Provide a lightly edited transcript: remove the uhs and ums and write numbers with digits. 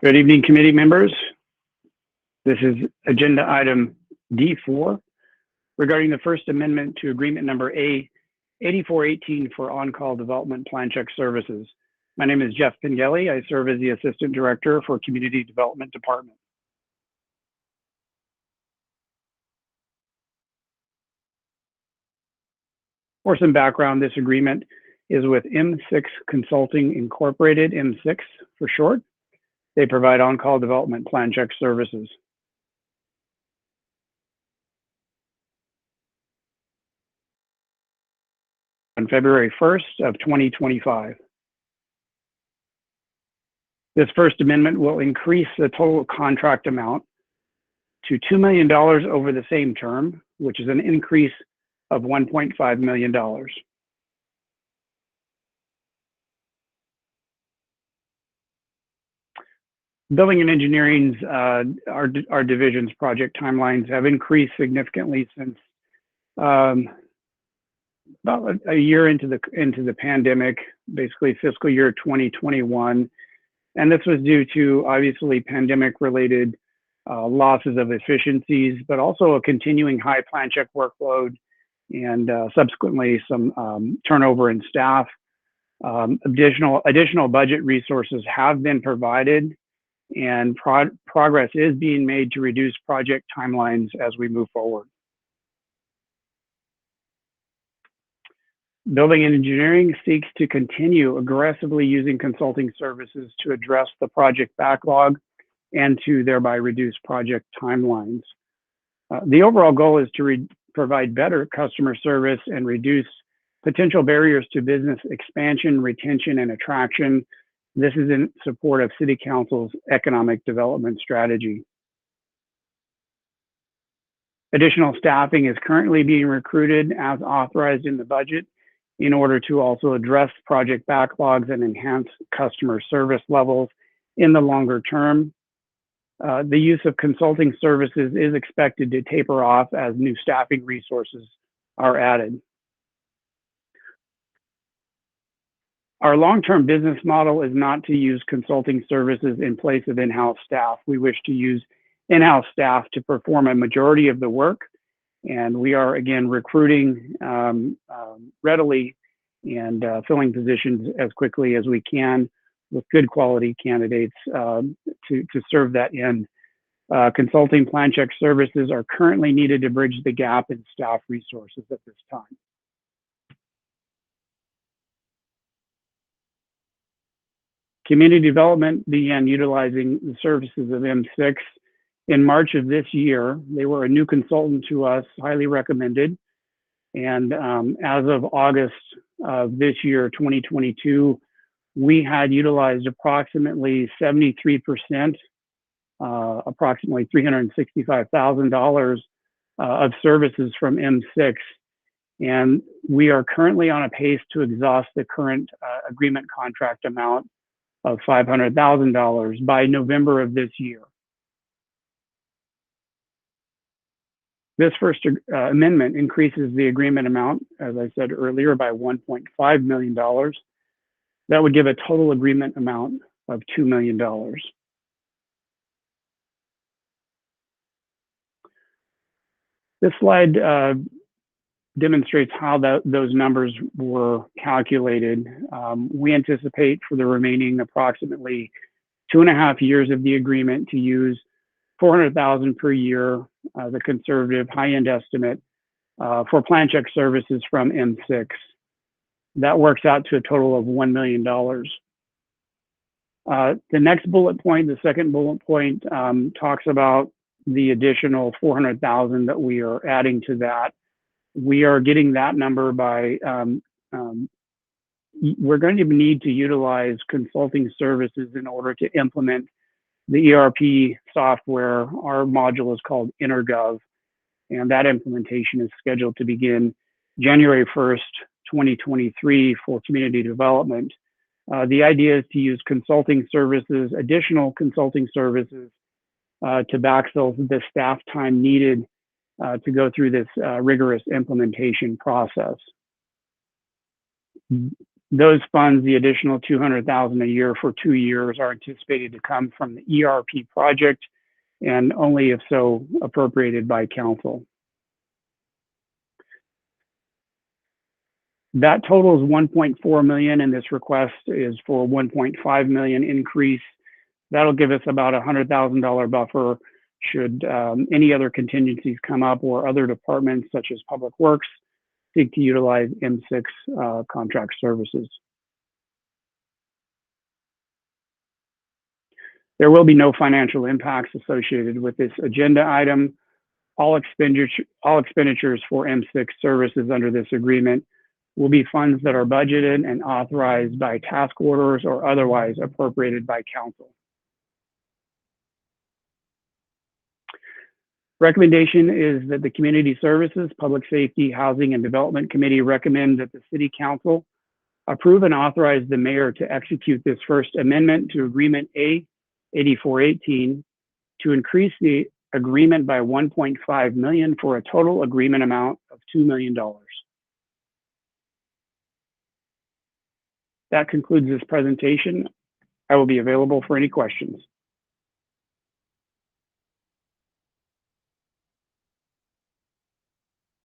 Good evening, committee members. This is agenda item D4 regarding the First Amendment to Agreement Number A8418 for on-call development plan check services. My name is Jeff Pengelly. I serve as the Assistant Director for Community Development Department. For some background, this agreement is with M6 Consulting Incorporated, M6 for short. They provide on-call development plan check services. On February 1st of 2025. This First Amendment will increase the total contract amount to $2 million over the same term, which is an increase of $1.5 million. Building and engineering's our division's project timelines have increased significantly since about a year into the pandemic, basically fiscal year 2021, and this was due to obviously pandemic-related losses of efficiencies, but also a continuing high plan check workload and subsequently some turnover in staff. Additional budget resources have been provided, and progress is being made to reduce project timelines as we move forward. Building and engineering seeks to continue aggressively using consulting services to address the project backlog and to thereby reduce project timelines. The overall goal is to provide better customer service and reduce potential barriers to business expansion, retention, and attraction. This is in support of City Council's economic development strategy. Additional staffing is currently being recruited as authorized in the budget in order to also address project backlogs and enhance customer service levels in the longer term. The use of consulting services is expected to taper off as new staffing resources are added. Our long-term business model is not to use consulting services in place of in-house staff. We wish to use in-house staff to perform a majority of the work, and we are again recruiting readily and filling positions as quickly as we can with good quality candidates to serve that end. Consulting plan check services are currently needed to bridge the gap in staff resources at this time. Community development began utilizing the services of M6 in March of this year. They were a new consultant to us, highly recommended. And as of August of this year, 2022, we had utilized approximately 73%, approximately $365,000 of services from M6. And we are currently on a pace to exhaust the current agreement contract amount of $500,000 by November of this year. This First Amendment increases the agreement amount, as I said earlier, by $1.5 million. That would give a total agreement amount of $2 million. This slide demonstrates how those numbers were calculated. We anticipate for the remaining approximately 2.5 years of the agreement to use $400,000 per year, the conservative high-end estimate for plan check services from M6. That works out to a total of $1 million. The next bullet point, the second bullet point, talks about the additional $400,000 that we are adding to that. We are getting that number by, we're going to need to utilize consulting services in order to implement the ERP software. Our module is called InterGov, and that implementation is scheduled to begin January 1st, 2023 for community development. The idea is to use consulting services, additional consulting services to backfill the staff time needed to go through this rigorous implementation process. Those funds, the additional $200,000 a year for 2 years, are anticipated to come from the ERP project, and only if so appropriated by council. That totals 1.4 million, and this request is for 1.5 million increase. That'll give us about a $100,000 buffer should any other contingencies come up or other departments such as Public Works seek to utilize M6 contract services. There will be no financial impacts associated with this agenda item. All expenditures for M6 services under this agreement will be funds that are budgeted and authorized by task orders or otherwise appropriated by council. Recommendation is that the Community Services, Public Safety, Housing, and Development Committee recommend that the City Council approve and authorize the mayor to execute this first amendment to Agreement A 8418 to increase the agreement by 1.5 million for a total agreement amount of $2 million. That concludes this presentation. I will be available for any questions.